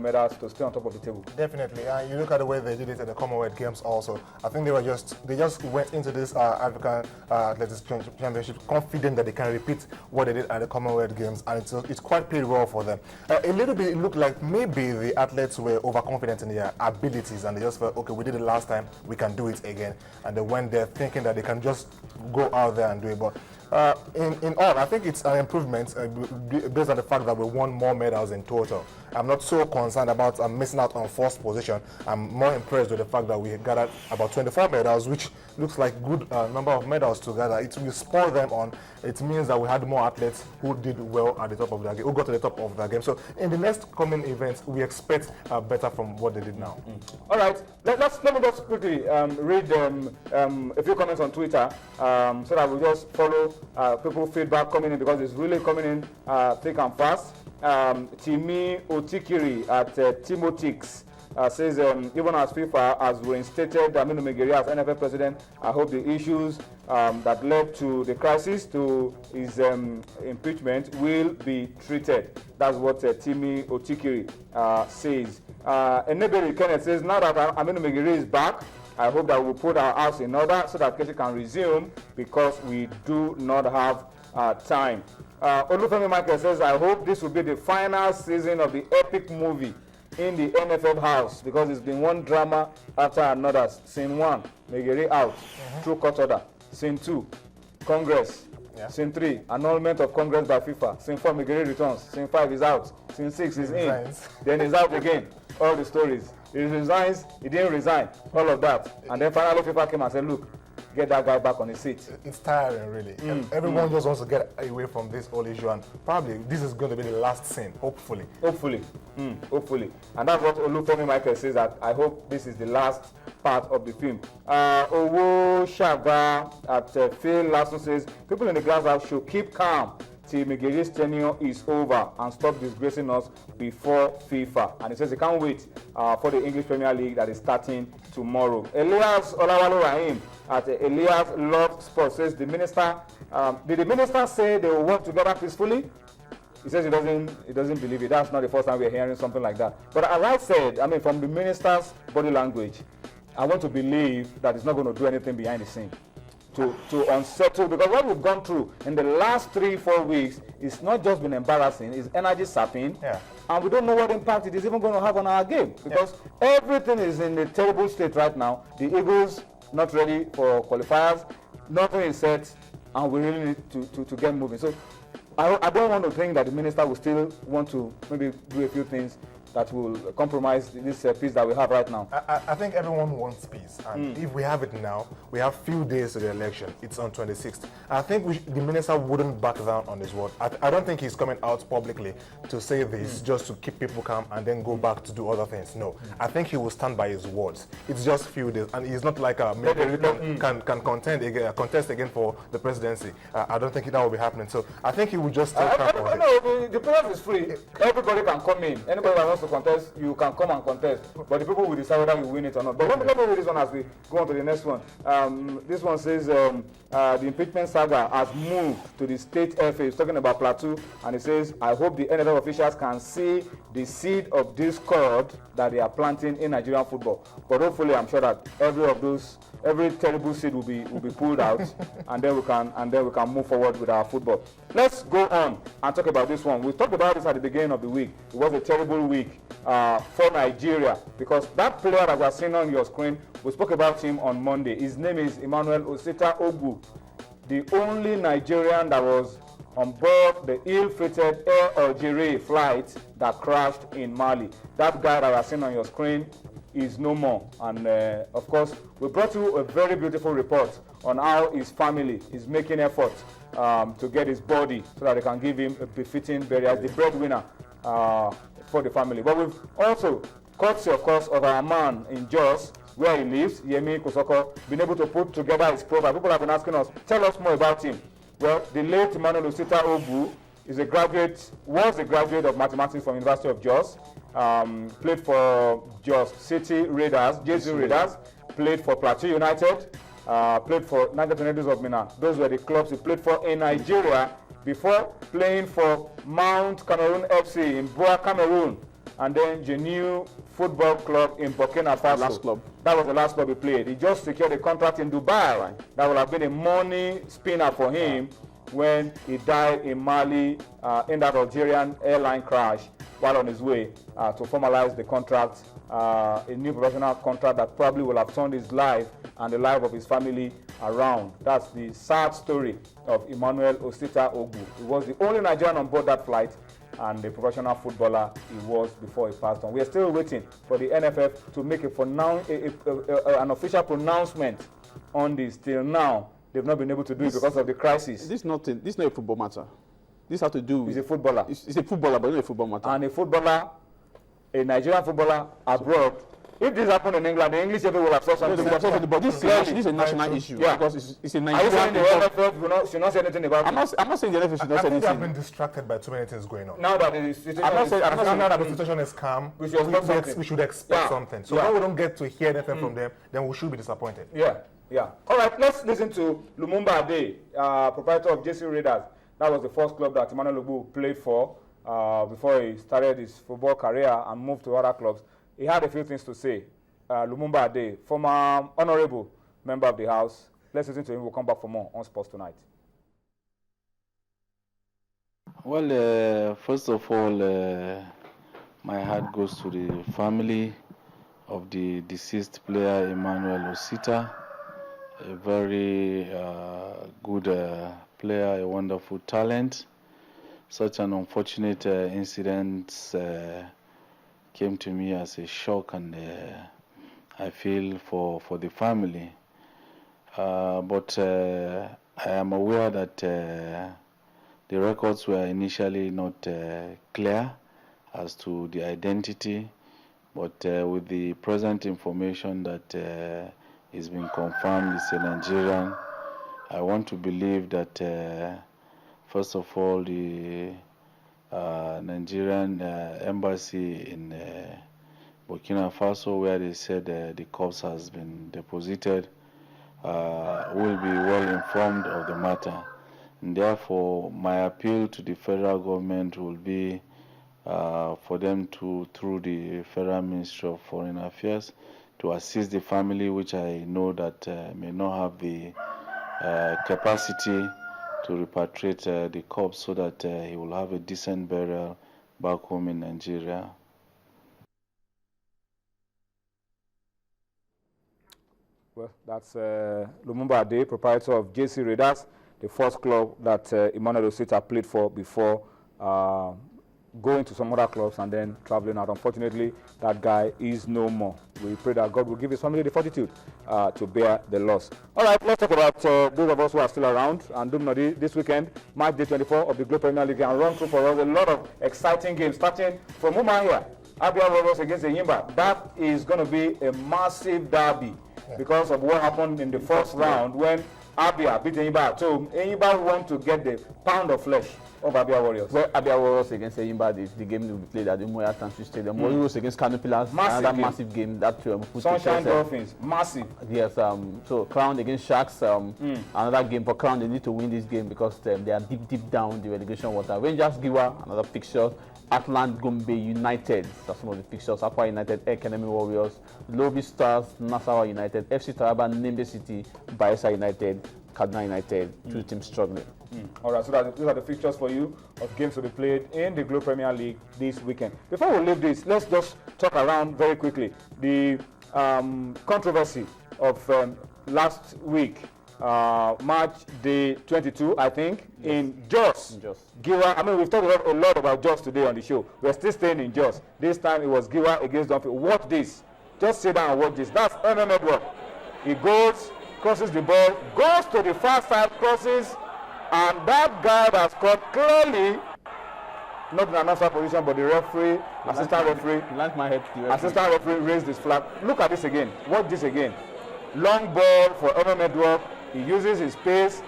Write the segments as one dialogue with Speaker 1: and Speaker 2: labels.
Speaker 1: medals to stay on top of the table.
Speaker 2: Definitely, and you look at the way they did it at the Commonwealth Games also. I think they just went into this African Athletics Championship confident that they can repeat what they did at the Commonwealth Games, and it's quite paid well for them. A little bit, it looked like maybe the athletes were overconfident in their abilities, and they just felt, okay, we did it last time, we can do it again, and they went there thinking that they can just go out there and do it. But in all, I think it's an improvement based on the fact that we won more medals in total. I'm not so concerned about missing out on first position. I'm more impressed with the fact that we gathered about 24 medals, which looks like good number of medals together. It will spoil them on. It means that we had more athletes who did well at the top of their game, who got to the top of their game. So in the next coming events, we expect better from what they did now.
Speaker 1: All right, let me just quickly read a few comments on Twitter so that we just follow people feedback coming in, because it's really coming in thick and fast. Timi Otikiri at Timotix says, even as FIFA has reinstated Aminu Megere as NFL president, I hope the issues that led to the crisis to his impeachment will be treated. That's what Timi Otikiri says. Enebere Kenneth says, now that Aminu Megere is back, I hope that we'll put our house in order so that Keshi can resume, because we do not have time. Olufemi Michael says, I hope this will be the final season of the epic movie in the NFL house, because it's been one drama after another. Scene 1, Megere out, through court order. Scene 2, Congress. Scene 3, annulment of Congress by FIFA. Scene 4, Megere returns. Scene 5 is out. Scene 6 is in. Then he's out again. All the stories. He resigns, he didn't resign, all of that. And then finally FIFA came and said, look, get that guy back on his seat. It's tiring, really. Everyone just wants to get away from this whole issue, and probably this is going to be the last scene, hopefully. Hopefully. And that's what Olufemi Michael says, that I hope this is the last part of the film. Owo Shaga at Phil Larson says, people in the glass house should keep calm till Megere's tenure is over and stop disgracing us before FIFA. And he says he can't wait for the English Premier League that is starting tomorrow. Elias Olawale Rahim at Elias Love Sports says, the minister, did the minister say they will work together peacefully? He says he doesn't believe it. That's not the first time we're hearing something like that. But as I said, I mean, from the minister's body language, I want to believe that he's not going to do anything behind the scene to unsettle, because what we've gone through in the last 3-4 weeks is not just been embarrassing, it's energy sapping, and we don't know what impact it is even going to have on our game, because everything is in a terrible state right now. The Eagles not ready for qualifiers, nothing is set, and we really need to get moving. So I don't want to think that the minister will still want to maybe do a few things that will compromise this peace that we have right now. I think everyone wants peace, and if we have it now, we have few days to the election. It's on 26th. I think the minister wouldn't back down on his word. I don't think he's coming out publicly to say this just to keep people calm and then go back to do other things. No, I think he will stand by his words. It's just few days, and he's not like can contest again for the presidency. I don't think that will be happening. So I think he will just stay calm. No, the president is free. Everybody can come in. Anybody that wants to contest, you can come and contest, but the people will decide whether you win it or not. But let me read this one as we go on to the next one. This one says the impeachment saga has moved to the state FA. It's talking about Plateau, and it says, I hope the NFL officials can see the seed of discord that they are planting in Nigerian football. But hopefully, I'm sure that every terrible seed will be pulled out, and then we can move forward with our football. Let's go on and talk about this one. We talked about this at the beginning of the week. It was a terrible week for Nigeria, because that player that we are seeing on your screen, we spoke about him on Monday. His name is Emmanuel Osita Ogbu, the only Nigerian that was on board the ill-fated Air Algeria flight that crashed in Mali. That guy that we are seeing on your screen is no more. And of course, we brought you a very beautiful report on how his family is making efforts to get his body so that they can give him a befitting burial as the breadwinner for the family. But we've also, courtesy of course of our man in Jos, where he lives, Yemi Kosoko, been able to put together his profile. People have been asking us, tell us more about him. Well, the late Emmanuel Osita Ogbu was a graduate of mathematics from University of Jos, played for Jos City Raiders, JC Raiders, played for Plateau United, played for Niger Tornadoes of Minna. Those were the clubs he played for in Nigeria before playing for Mount Cameroon FC in Boa, Cameroon. and then Genuine Football Club in Burkina Faso.
Speaker 3: Last club.
Speaker 1: That was the last club he played. He just secured a contract in Dubai. Right. That would have been a money spinner for him when he died in Mali in that Algerian airline crash while on his way to formalize the contract, a new professional contract that probably will have turned his life and the life of his family around. That's the sad story of Emmanuel Osita Ogbu. He was the only Nigerian on board that flight and the professional footballer he was before he passed on. We are still waiting for the NFF to make an official pronouncement on this. Till now, they've not been able to do it because of the crisis.
Speaker 3: This is not a football matter. This has to do with...
Speaker 1: He's a footballer.
Speaker 3: It's a footballer, but not a football matter.
Speaker 1: And a footballer, a Nigerian footballer abroad, if this happened in England, the English people will have said something.
Speaker 3: But this is a national issue.
Speaker 1: Yeah.
Speaker 3: Because it's a
Speaker 1: Nigerian... Are you saying the NFF should not say anything about it?
Speaker 3: I'm not saying the NFF should not say anything.
Speaker 2: I think they have been distracted by too many things going on.
Speaker 1: Now that the situation
Speaker 2: now that the situation is calm, we should expect something. So when we don't get to hear anything from them, then we should be disappointed.
Speaker 1: Yeah. All right, let's listen to Lumumba Ade, proprietor of JC Raiders. That was the first club that Emmanuel Ogbu played for before he started his football career and moved to other clubs. He had a few things to say. Lumumba Ade, former honorable member of the House. Let's listen to him. We'll come back for more on Sports Tonight.
Speaker 4: Well, first of all, my heart goes to the family of the deceased player, Emmanuel Osita, a very good player, a wonderful talent. Such an unfortunate incident came to me as a shock, and I feel for the family. But I am aware that the records were initially not clear as to the identity, but with the present information that is being confirmed is a Nigerian, I want to believe that first of all the Nigerian embassy in Burkina Faso, where they said the corpse has been deposited, will be well informed of the matter. And therefore, my appeal to the federal government will be for them to, through the Federal Ministry of Foreign Affairs, to assist the family, which I know that may not have the capacity to repatriate the corpse, so that he will have a decent burial back home in Nigeria.
Speaker 1: Well, that's Lumumba Ade, proprietor of JC Raiders, the first club that Emmanuel Osita played for before going to some other clubs and then traveling out. Unfortunately, that guy is no more. We pray that God will give his family the fortitude to bear the loss. All right, let's talk about those of us who are still around. And Dumnodi, this weekend, match day 24 of the Globe Premier League, and run through for us a lot of exciting games, starting from Umahia, Abia Warriors against Enyimba. That is going to be a massive derby because of what happened in the first round when Abia beat Enyimba at home. Enyimba want to get the pound of flesh of Abia Warriors.
Speaker 3: Well, Abia Warriors against Enyimba, the game will be played at the Moya Country Stadium. Warriors against Kano Pillars, another massive game. That
Speaker 1: Sunshine Dolphins, massive.
Speaker 3: Yes, so Crown against Sharks, another game for Crown. They need to win this game because they are deep down the relegation water. Rangers Giwa, another fixture. Atlant Gombe United, that's some of the fixtures. Akwa United, Academy Warriors, Lobi Stars, Nasarawa United, FC Taraba, Nembe City, Bayelsa United, Kaduna United, two teams struggling.
Speaker 1: All right, so these are the fixtures for you of games to be played in the Globe Premier League this weekend. Before we leave this, let's just talk around very quickly the controversy of last week, March day 22, I think, in Jos. Giwa, I mean, we've talked a lot about Jos today on the show. We're still staying in Jos. This time it was Giwa against Dunphy. Watch this. Just sit down and watch this. That's Network. He goes, crosses the ball, goes to the far side, crosses, and that guy that scored clearly, not in an answer position, but the referee, assistant referee raised his flag. Look at this again. Watch this again. Long ball for Network. He uses his pace,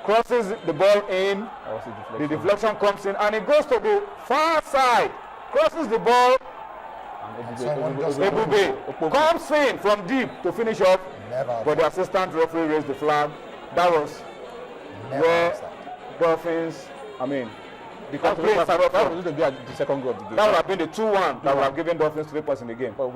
Speaker 1: crosses the ball in, the deflection comes in, and he goes to the far side, crosses the ball, Ebube comes in from deep to finish off, but the assistant referee raised the flag. That was where Dolphins, the country suffered
Speaker 3: That
Speaker 1: from.
Speaker 3: was going to be the second goal of the game.
Speaker 1: That would have been the 2-1 that would have given Dolphins 3 points in the game.
Speaker 3: But